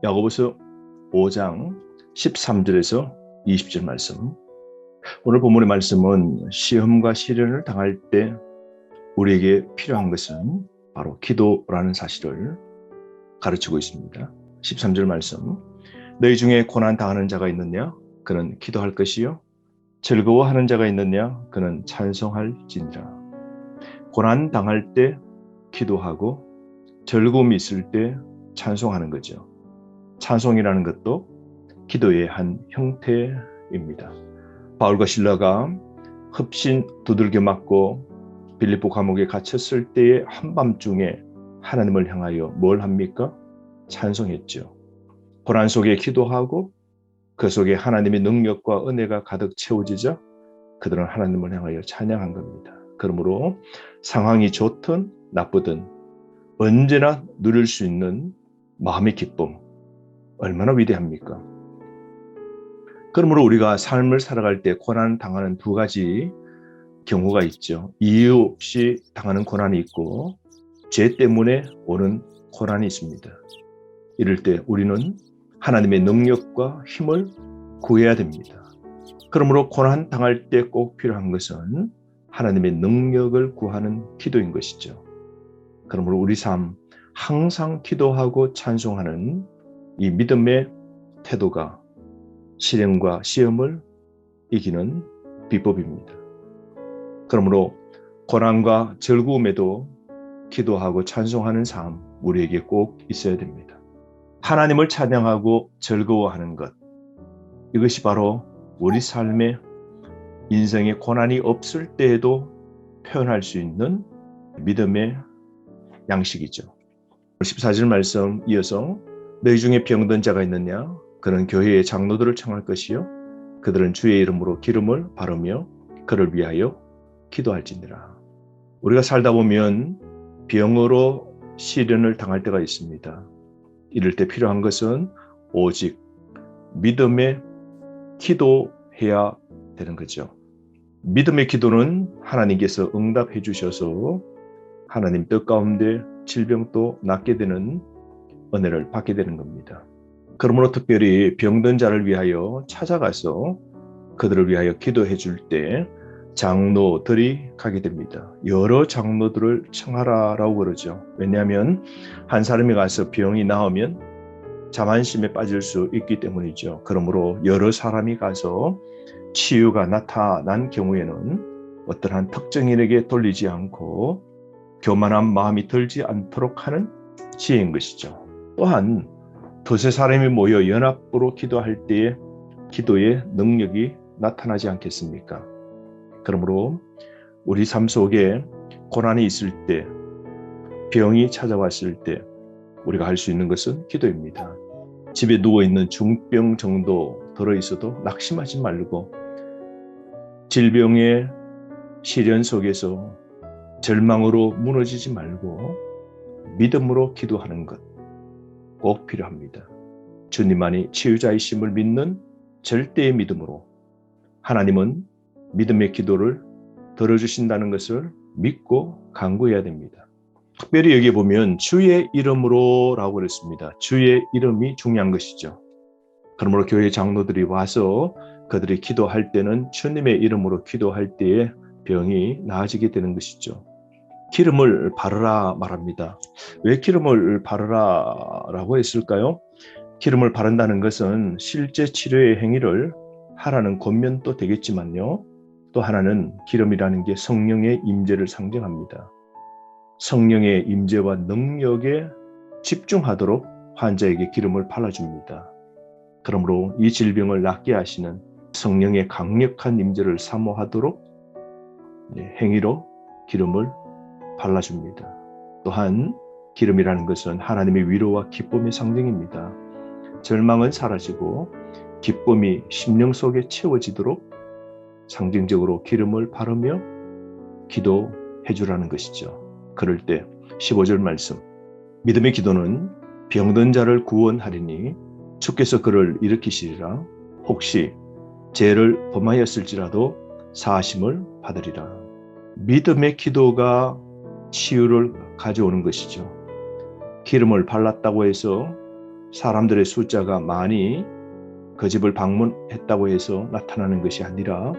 야고보서 5장 13절에서 20절 말씀. 오늘 본문의 말씀은 시험과 시련을 당할 때 우리에게 필요한 것은 바로 기도라는 사실을 가르치고 있습니다. 13절 말씀. 너희 중에 고난 당하는 자가 있느냐? 그는 기도할 것이요. 즐거워하는 자가 있느냐? 그는 찬송할지니라. 고난 당할 때 기도하고 즐거움이 있을 때 찬송하는 거죠. 찬송이라는 것도 기도의 한 형태입니다. 바울과 실라가 흡신 두들겨 맞고 빌립보 감옥에 갇혔을 때의 한밤중에 하나님을 향하여 뭘 합니까? 찬송했죠. 고난 속에 기도하고 그 속에 하나님의 능력과 은혜가 가득 채워지자 그들은 하나님을 향하여 찬양한 겁니다. 그러므로 상황이 좋든 나쁘든 언제나 누릴 수 있는 마음의 기쁨, 얼마나 위대합니까? 그러므로 우리가 삶을 살아갈 때 고난 당하는 두 가지 경우가 있죠. 이유 없이 당하는 고난이 있고 죄 때문에 오는 고난이 있습니다. 이럴 때 우리는 하나님의 능력과 힘을 구해야 됩니다. 그러므로 고난 당할 때 꼭 필요한 것은 하나님의 능력을 구하는 기도인 것이죠. 그러므로 우리 삶 항상 기도하고 찬송하는 이 믿음의 태도가 시련과 시험을 이기는 비법입니다. 그러므로 고난과 즐거움에도 기도하고 찬송하는 삶 우리에게 꼭 있어야 됩니다. 하나님을 찬양하고 즐거워하는 것, 이것이 바로 우리 삶의 인생에 고난이 없을 때에도 표현할 수 있는 믿음의 양식이죠. 14절 말씀 이어서 너희 중에 병든 자가 있느냐? 그는 교회의 장로들을 청할 것이요 그들은 주의 이름으로 기름을 바르며 그를 위하여 기도할지니라. 우리가 살다 보면 병으로 시련을 당할 때가 있습니다. 이럴 때 필요한 것은 오직 믿음의 기도해야 되는 거죠. 믿음의 기도는 하나님께서 응답해 주셔서 하나님 뜻 가운데 질병도 낫게 되는 은혜를 받게 되는 겁니다. 그러므로 특별히 병든 자를 위하여 찾아가서 그들을 위하여 기도해 줄 때 장로들이 가게 됩니다. 여러 장로들을 청하라라고 그러죠. 왜냐하면 한 사람이 가서 병이 나으면 자만심에 빠질 수 있기 때문이죠. 그러므로 여러 사람이 가서 치유가 나타난 경우에는 어떠한 특정인에게 돌리지 않고 교만한 마음이 들지 않도록 하는 지혜인 것이죠. 또한 두세 사람이 모여 연합으로 기도할 때에 기도의 능력이 나타나지 않겠습니까? 그러므로 우리 삶 속에 고난이 있을 때, 병이 찾아왔을 때 우리가 할 수 있는 것은 기도입니다. 집에 누워있는 중병 정도 들어있어도 낙심하지 말고 질병의 시련 속에서 절망으로 무너지지 말고 믿음으로 기도하는 것 꼭 필요합니다. 주님만이 치유자이심을 믿는 절대의 믿음으로 하나님은 믿음의 기도를 들어주신다는 것을 믿고 간구해야 됩니다. 특별히 여기 보면 주의 이름으로 라고 그랬습니다. 주의 이름이 중요한 것이죠. 그러므로 교회 장로들이 와서 그들이 기도할 때는 주님의 이름으로 기도할 때에 병이 나아지게 되는 것이죠. 기름을 바르라 말합니다. 왜 기름을 바르라라고 했을까요? 기름을 바른다는 것은 실제 치료의 행위를 하라는 권면도 되겠지만요. 또 하나는 기름이라는 게 성령의 임재를 상징합니다. 성령의 임재와 능력에 집중하도록 환자에게 기름을 발라줍니다. 그러므로 이 질병을 낫게 하시는 성령의 강력한 임재를 사모하도록 행위로 기름을 발라줍니다. 또한 기름이라는 것은 하나님의 위로와 기쁨의 상징입니다. 절망은 사라지고 기쁨이 심령 속에 채워지도록 상징적으로 기름을 바르며 기도해 주라는 것이죠. 그럴 때 15절 말씀, 믿음의 기도는 병든 자를 구원하리니 주께서 그를 일으키시리라. 혹시 죄를 범하였을지라도 사하심을 받으리라. 믿음의 기도가 치유를 가져오는 것이죠. 기름을 발랐다고 해서 사람들의 숫자가 많이 그 집을 방문했다고 해서 나타나는 것이 아니라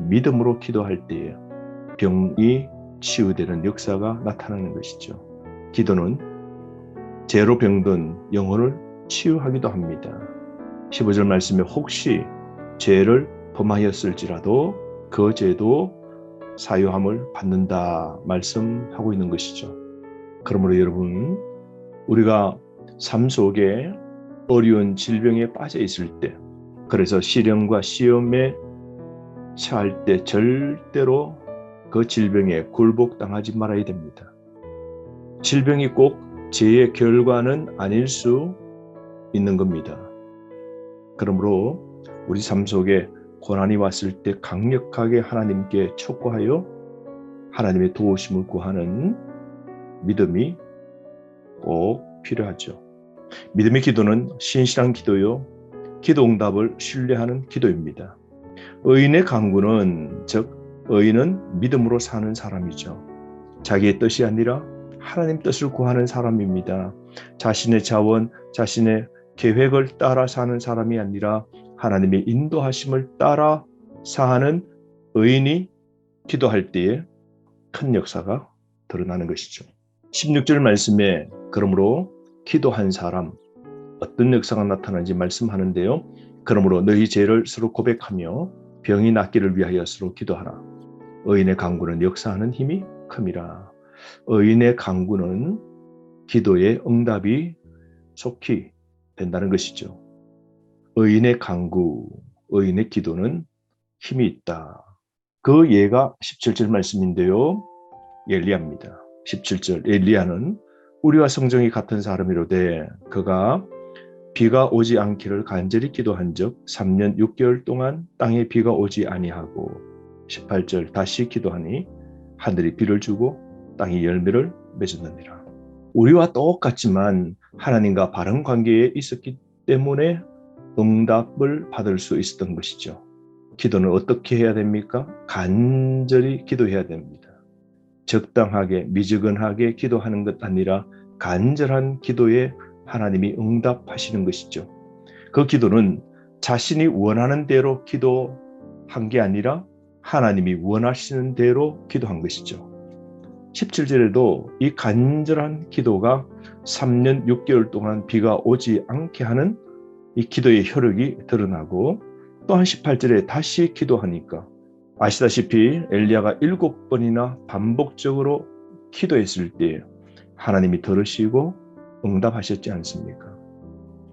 믿음으로 기도할 때에 병이 치유되는 역사가 나타나는 것이죠. 기도는 죄로 병든 영혼을 치유하기도 합니다. 15절 말씀에 혹시 죄를 범하였을지라도 그 죄도 사유함을 받는다 말씀하고 있는 것이죠. 그러므로 여러분, 우리가 삶 속에 어려운 질병에 빠져 있을 때, 그래서 시련과 시험에 처할 때 절대로 그 질병에 굴복당하지 말아야 됩니다. 질병이 꼭 죄의 결과는 아닐 수 있는 겁니다. 그러므로 우리 삶 속에 고난이 왔을 때 강력하게 하나님께 촉구하여 하나님의 도우심을 구하는 믿음이 꼭 필요하죠. 믿음의 기도는 신실한 기도요, 기도 응답을 신뢰하는 기도입니다. 의인의 강구는, 즉 의인은 믿음으로 사는 사람이죠. 자기의 뜻이 아니라 하나님 뜻을 구하는 사람입니다. 자신의 자원, 자신의 계획을 따라 사는 사람이 아니라 하나님의 인도하심을 따라 사는 의인이 기도할 때에 큰 역사가 드러나는 것이죠. 16절 말씀에 그러므로 기도한 사람, 어떤 역사가 나타나는지 말씀하는데요. 그러므로 너희 죄를 서로 고백하며 병이 낫기를 위하여 서로 기도하라. 의인의 간구는 역사하는 힘이 큼이라. 의인의 간구는 기도의 응답이 속히 된다는 것이죠. 의인의 간구, 의인의 기도는 힘이 있다. 그 예가 17절 말씀인데요. 엘리야입니다. 17절, 엘리야는 우리와 성정이 같은 사람이로되 그가 비가 오지 않기를 간절히 기도한 적 3년 6개월 동안 땅에 비가 오지 아니하고 18절 다시 기도하니 하늘이 비를 주고 땅이 열매를 맺었느니라. 우리와 똑같지만 하나님과 바른 관계에 있었기 때문에 응답을 받을 수 있었던 것이죠. 기도는 어떻게 해야 됩니까? 간절히 기도해야 됩니다. 적당하게 미지근하게 기도하는 것 아니라 간절한 기도에 하나님이 응답하시는 것이죠. 그 기도는 자신이 원하는 대로 기도한 게 아니라 하나님이 원하시는 대로 기도한 것이죠. 17절에도 이 간절한 기도가 3년 6개월 동안 비가 오지 않게 하는 이 기도의 효력이 드러나고, 또한 18절에 다시 기도하니까 아시다시피 엘리야가 7번이나 반복적으로 기도했을 때 하나님이 들으시고 응답하셨지 않습니까?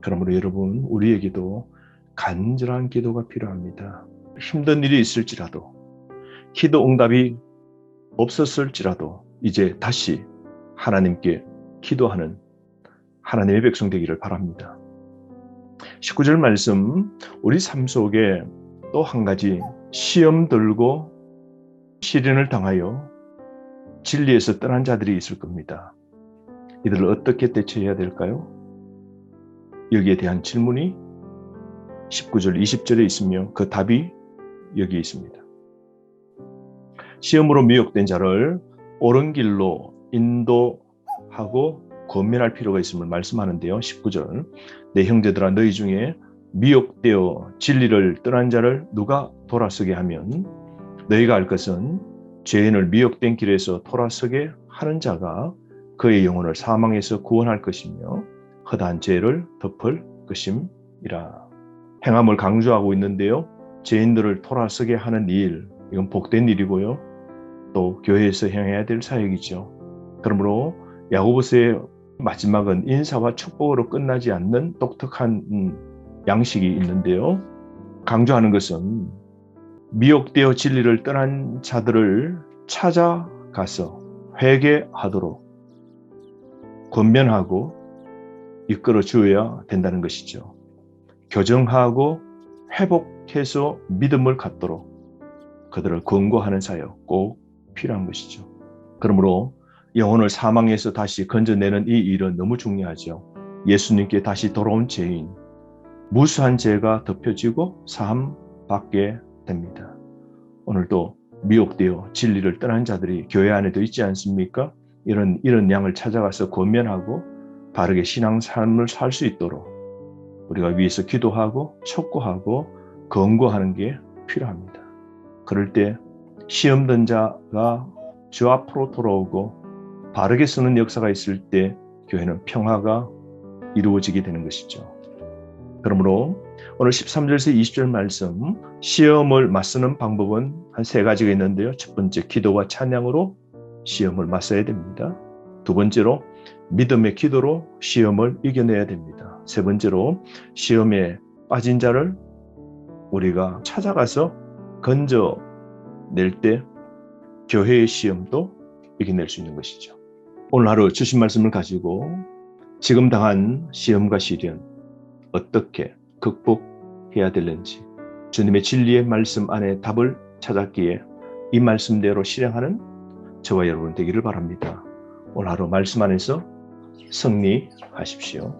그러므로 여러분, 우리에게도 간절한 기도가 필요합니다. 힘든 일이 있을지라도, 기도 응답이 없었을지라도 이제 다시 하나님께 기도하는 하나님의 백성 되기를 바랍니다. 19절 말씀, 우리 삶 속에 또 한 가지 시험 들고 시련을 당하여 진리에서 떠난 자들이 있을 겁니다. 이들을 어떻게 대처해야 될까요? 여기에 대한 질문이 19절, 20절에 있으며 그 답이 여기에 있습니다. 시험으로 미혹된 자를 옳은 길로 인도하고 권면할 필요가 있음을 말씀하는데요. 19절, 내 형제들아 너희 중에 미혹되어 진리를 떠난 자를 누가 돌아서게 하면 너희가 알 것은 죄인을 미혹된 길에서 돌아서게 하는 자가 그의 영혼을 사망에서 구원할 것이며 허다한 죄를 덮을 것임이라. 행함을 강조하고 있는데요. 죄인들을 돌아서게 하는 일, 이건 복된 일이고요. 또 교회에서 행해야 될 사역이죠. 그러므로 야고보서의 마지막은 인사와 축복으로 끝나지 않는 독특한 양식이 있는데요. 강조하는 것은 미혹되어 진리를 떠난 자들을 찾아가서 회개하도록 권면하고 이끌어 주어야 된다는 것이죠. 교정하고 회복해서 믿음을 갖도록 그들을 권고하는 사역 꼭 필요한 것이죠. 그러므로 영혼을 사망에서 다시 건져내는 이 일은 너무 중요하죠. 예수님께 다시 돌아온 죄인, 무수한 죄가 덮여지고 사함 받게 됩니다. 오늘도 미혹되어 진리를 떠난 자들이 교회 안에도 있지 않습니까? 이런 양을 찾아가서 권면하고 바르게 신앙 삶을 살 수 있도록 우리가 위에서 기도하고 촉구하고 권고하는 게 필요합니다. 그럴 때 시험 든 자가 주 앞으로 돌아오고 바르게 쓰는 역사가 있을 때 교회는 평화가 이루어지게 되는 것이죠. 그러므로 오늘 13절에서 20절 말씀, 시험을 맞서는 방법은 한 3가지가 있는데요. 첫 번째, 기도와 찬양으로 시험을 맞서야 됩니다. 두 번째로, 믿음의 기도로 시험을 이겨내야 됩니다. 세 번째로, 시험에 빠진 자를 우리가 찾아가서 건져낼 때 교회의 시험도 이겨낼 수 있는 것이죠. 오늘 하루 주신 말씀을 가지고 지금 당한 시험과 시련 어떻게 극복해야 되는지 주님의 진리의 말씀 안에 답을 찾았기에 이 말씀대로 실행하는 저와 여러분 되기를 바랍니다. 오늘 하루 말씀 안에서 승리하십시오.